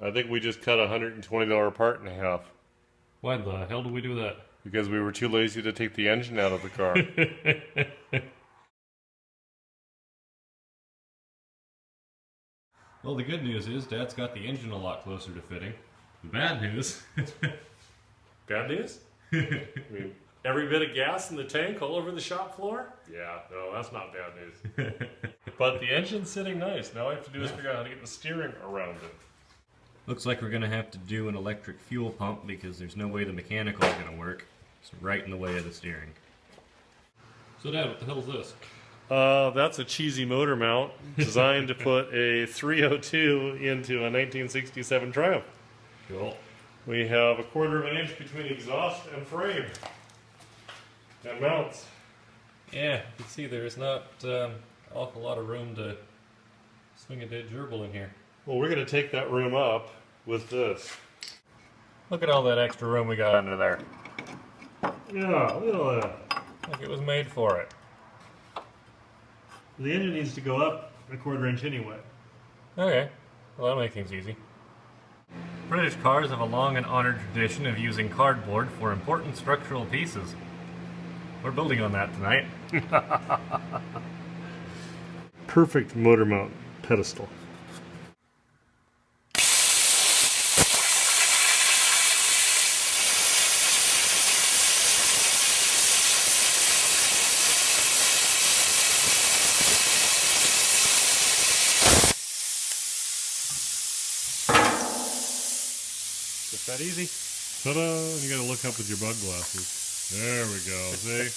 I think we just cut a $120 part in half. Why the hell did we do that? Because we were too lazy to take the engine out of the car. Well, the good news is Dad's got the engine a lot closer to fitting. The bad news... Bad news? I mean, every bit of gas in the tank all over the shop floor? Yeah, no, that's not bad news. But the engine's sitting nice. Now all I have to do is figure out how to get the steering around it. Looks like we're going to have to do an electric fuel pump because there's no way the mechanical is going to work. It's right in the way of the steering. So Dad, what the hell is this? That's a cheesy motor mount designed to put a 302 into a 1967 Triumph. Cool. We have a 1/4 inch between exhaust and frame. And mounts. Yeah, you can see there's not an awful lot of room to swing a dead gerbil in here. Well, we're going to take that room up with this. Look at all that extra room we got under there. Yeah, look at all that. Like it was made for it. The engine needs to go up a 1/4 inch anyway. Okay, well that'll make things easy. British cars have a long and honored tradition of using cardboard for important structural pieces. We're building on that tonight. Perfect motor mount pedestal. Just that easy. Ta-da! And you gotta look up with your bug glasses. There we go, see?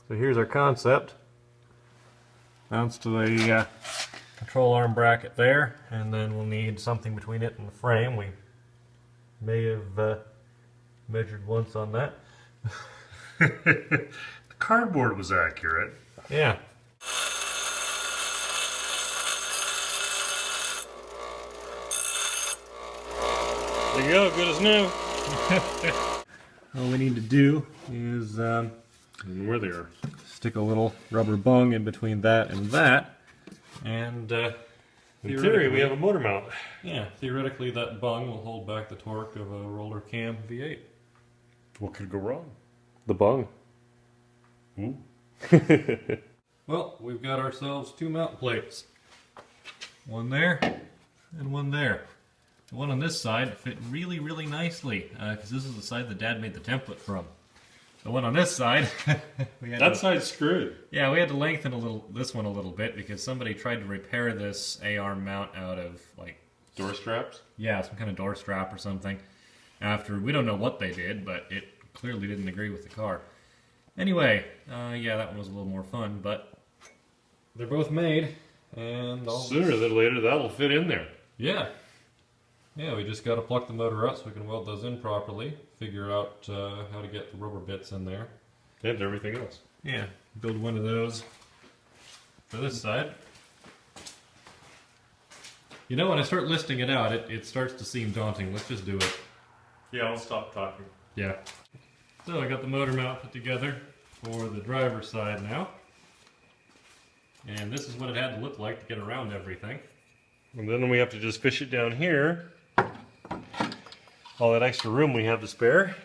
So here's our concept. Mounts to the control arm bracket there, and then we'll need something between it and the frame. We may have measured once on that. The cardboard was accurate. Yeah. There you go, good as new. All we need to do is Where they are. stick a little rubber bung in between that and that, and In theory, we have a motor mount. yeah, theoretically that bung will hold back the torque of a roller cam V8. What could go wrong? The bung. Ooh. Well, we've got ourselves two mount plates. One there, and one there. The one on this side fit really, really nicely, because this is the side that Dad made the template from. The one on this side, That side's screwed. yeah, we had to lengthen this one a little bit because somebody tried to repair this AR mount out of like Door straps? yeah, some kind of door strap or something. After we don't know what they did, but it clearly didn't agree with the car. Anyway, yeah, that one was a little more fun, but they're both made, and Sooner than later, that'll fit in there. yeah. Yeah, we just got to pluck the motor out so we can weld those in properly, figure out how to get the rubber bits in there. And everything else. Yeah, build one of those for this side. You know, when I start listing it out, it starts to seem daunting. Let's just do it. Yeah, I'll stop talking. Yeah. So I got the motor mount put together for the driver's side now. And this is what it had to look like to get around everything. And then we have to just fish it down here. All that extra room we have to spare.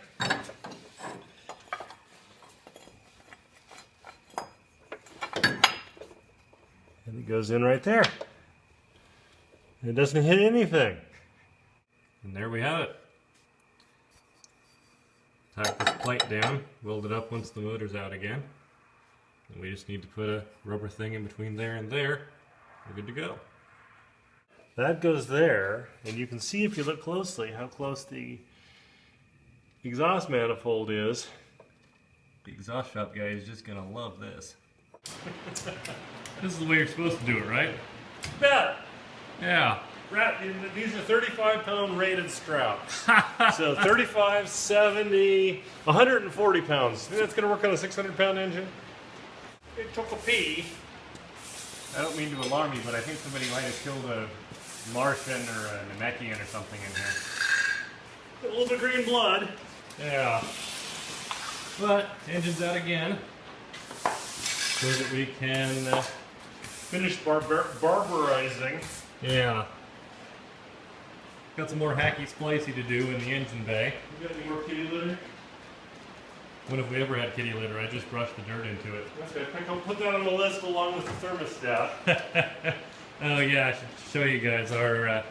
And it goes in right there. It doesn't hit anything. And there we have it. Tack this plate down, weld it up once the motor's out again. And we just need to put a rubber thing in between there and there. We're good to go. That goes there, and you can see if you look closely how close the exhaust manifold is. The exhaust shop guy is just gonna love this. This is the way you're supposed to do it, right? Bet! Yeah. These are 35-pound rated straps. So 35, 70, 140 pounds. Think that's going to work on a 600-pound engine? It took a pee. I don't mean to alarm you, but I think somebody might have killed a Martian or a Namekian or something in here. A little bit of green blood. Yeah. But, engine's out again. So that we can finish barbarizing. Yeah. Got some more hacky splicey to do in the engine bay. You got any more kitty litter? When have we ever had kitty litter? I just brushed the dirt into it. Okay, put that on the list along with the thermostat. Oh yeah, I should show you guys our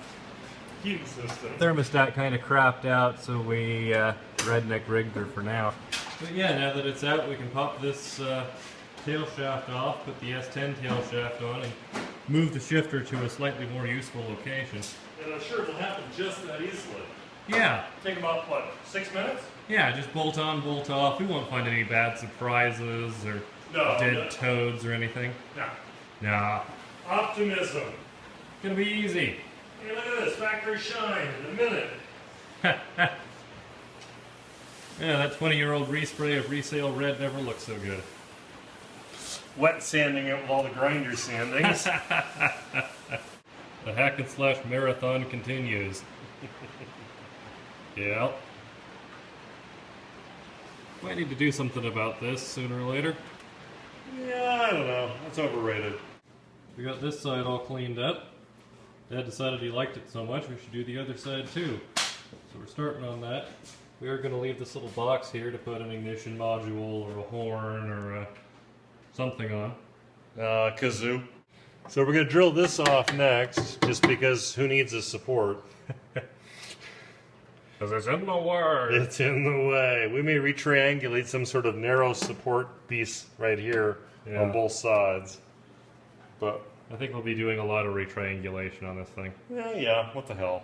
heating system. Thermostat kind of crapped out, so we redneck rigged her for now. But yeah, now that it's out, we can pop this tail shaft off, put the S10 tail shaft on, and move the shifter to a slightly more useful location. And I'm sure it'll happen just that easily. Yeah. Take about, what, 6 minutes? Yeah, just bolt on, bolt off. We won't find any bad surprises or dead toads or anything. No. Nah. Optimism. It's gonna be easy. Hey, look at this. Factory shine in a minute. Yeah, that 20-year-old respray of resale red never looked so good. Wet sanding it with all the grinder sandings. The hack and slash marathon continues. Yeah. Might need to do something about this sooner or later. Yeah, I don't know. That's overrated. We got this side all cleaned up. Dad decided he liked it so much we should do the other side too. So we're starting on that. We are going to leave this little box here to put an ignition module or a horn or something on. Kazoo. So we're going to drill this off next, just because who needs a support? Because it's in the way. It's in the way. We may retriangulate some sort of narrow support piece right here on both sides. But I think we'll be doing a lot of retriangulation on this thing. Yeah, what the hell.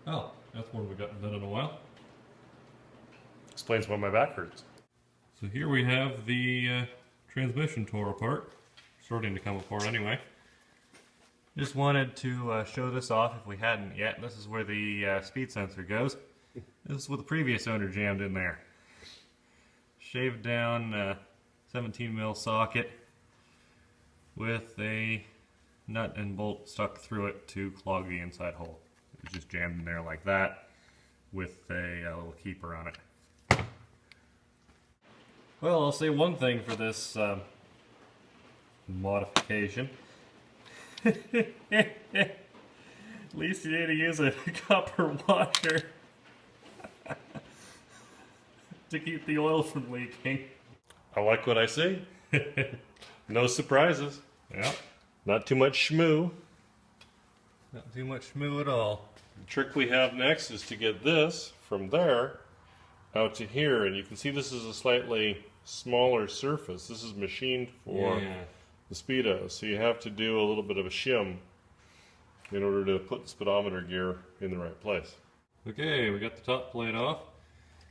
Oh, that's one we got done in a while. Explains why my back hurts. So here we have the transmission tore apart. Starting to come apart anyway. Just wanted to show this off if we hadn't yet. This is where the speed sensor goes. This is what the previous owner jammed in there. Shaved down 17mm socket with a nut and bolt stuck through it to clog the inside hole. It was just jammed in there like that with a little keeper on it. Well, I'll say one thing for this modification. At least you need to use a copper washer to keep the oil from leaking. I like what I see. No surprises. Yeah. Not too much schmoo. Not too much schmoo at all. The trick we have next is to get this from there out to here, and you can see this is a slightly smaller surface. This is machined for the speedo, so you have to do a little bit of a shim in order to put the speedometer gear in the right place. Okay, we got the top plate off,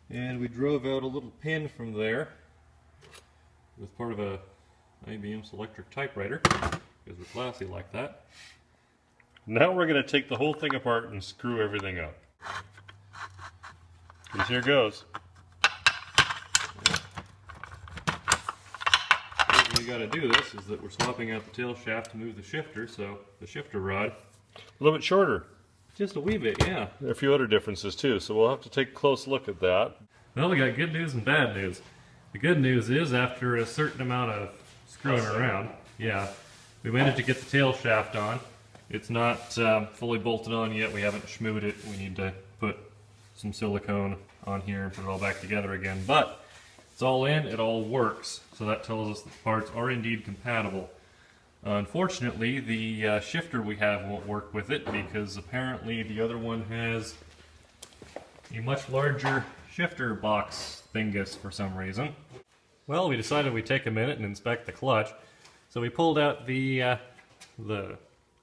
and we drove out a little pin from there with part of a IBM's electric typewriter, because we're classy like that. Now we're going to take the whole thing apart and screw everything up. And here goes. The reason we got to do this is that we're swapping out the tail shaft to move the shifter, so the shifter rod. A little bit shorter. Just a wee bit, yeah. There are a few other differences too, so we'll have to take a close look at that. Well, we got good news and bad news. The good news is, after a certain amount of screwing around, we managed to get the tail shaft on. It's not fully bolted on yet. We haven't schmooed it. We need to put some silicone on here and put it all back together again. But it's all in. It all works. So that tells us that the parts are indeed compatible. Unfortunately, the shifter we have won't work with it because apparently the other one has a much larger shifter box thingus for some reason. Well, we decided we'd take a minute and inspect the clutch. So we pulled out the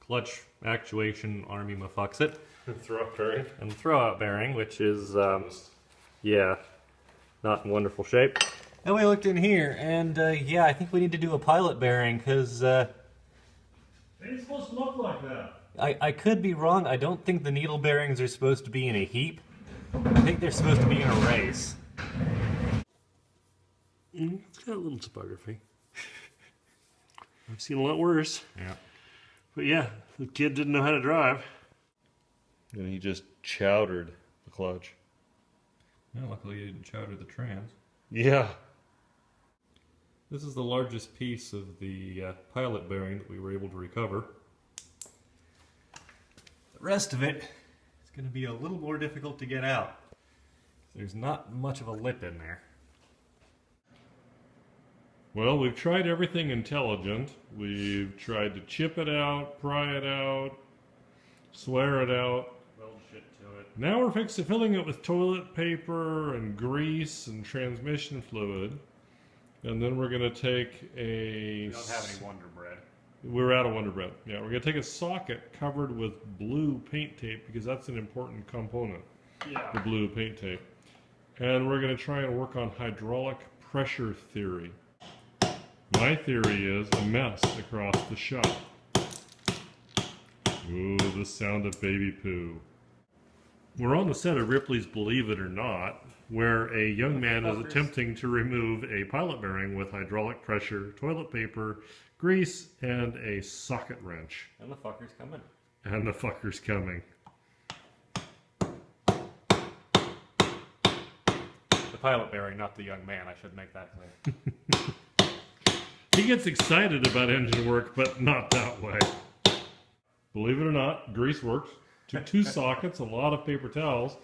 clutch actuation army mafuxit. Throw-out bearing. And the throw-out bearing, which is, not in wonderful shape. And we looked in here, and I think we need to do a pilot bearing, because They ain't supposed to look like that. I could be wrong. I don't think the needle bearings are supposed to be in a heap. I think they're supposed to be in a race. It's got a little topography. I've seen a lot worse. Yeah. But yeah, the kid didn't know how to drive. And he just chowdered the clutch. Well, luckily you didn't chowder the trans. Yeah. This is the largest piece of the pilot bearing that we were able to recover. The rest of it is going to be a little more difficult to get out. There's not much of a lip in there. Well, we've tried everything intelligent. We've tried to chip it out, pry it out, swear it out. Weld shit to it. Now we're fixing filling it with toilet paper and grease and transmission fluid. And then we're going to take a... We don't have any Wonder Bread. We're out of Wonder Bread. Yeah, we're going to take a socket covered with blue paint tape because that's an important component. Yeah. The blue paint tape. And we're going to try and work on hydraulic pressure theory. My theory is a mess across the shop. Ooh, the sound of baby poo. We're on the set of Ripley's Believe It or Not, where a young man is attempting to remove a pilot bearing with hydraulic pressure, toilet paper, grease, and a socket wrench. And the fucker's coming. And the fucker's coming. The pilot bearing, not the young man. I should make that clear. He gets excited about engine work, but not that way. Believe it or not, grease works. Took 2 sockets, a lot of paper towels.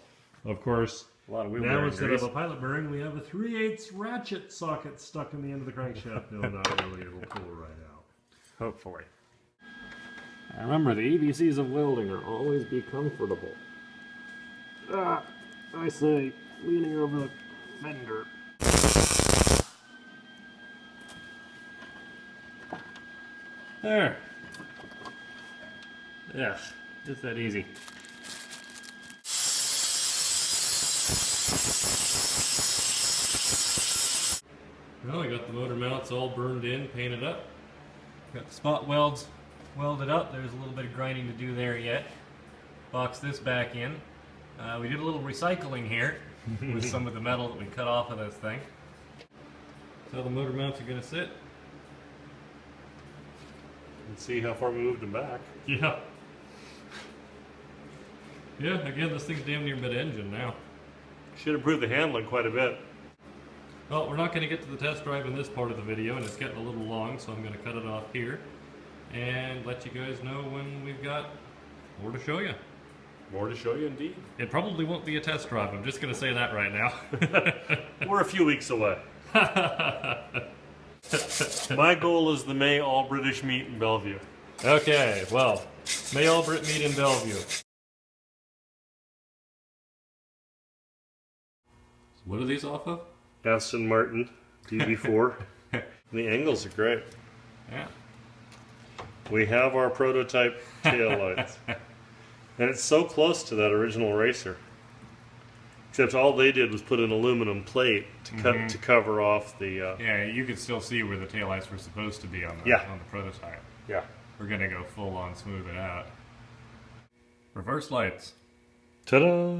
Of course, A lot of wheel now bearing instead grease. of a pilot bearing, we have a 3/8 ratchet socket stuck in the end of the crankshaft. No, not really. It'll pull right out. Hopefully. Remember, the ABCs of welding are always be comfortable. I say, leaning over the fender. There. Yeah, just that easy. Well, I got the motor mounts all burned in, painted up. Got the spot welds welded up. There's a little bit of grinding to do there yet. Box this back in. We did a little recycling here with some of the metal that we cut off of this thing. So the motor mounts are going to sit. And see how far we moved them back. Yeah. Yeah, again, this thing's damn near mid-engine now. Should improve the handling quite a bit. Well, we're not going to get to the test drive in this part of the video, and it's getting a little long, so I'm going to cut it off here and let you guys know when we've got more to show you. More to show you, indeed. It probably won't be a test drive. I'm just going to say that right now. We're a few weeks away. My goal is the May All British meet in Bellevue. Okay, well, May All Brit meet in Bellevue. So what are these off of? Aston Martin DB4. The angles are great. Yeah. We have our prototype taillights. And it's so close to that original racer. Except all they did was put an aluminum plate to cover off the... Yeah, you can still see where the taillights were supposed to be on the, on the prototype. Yeah. We're going to go full on smooth it out. Reverse lights. Ta-da!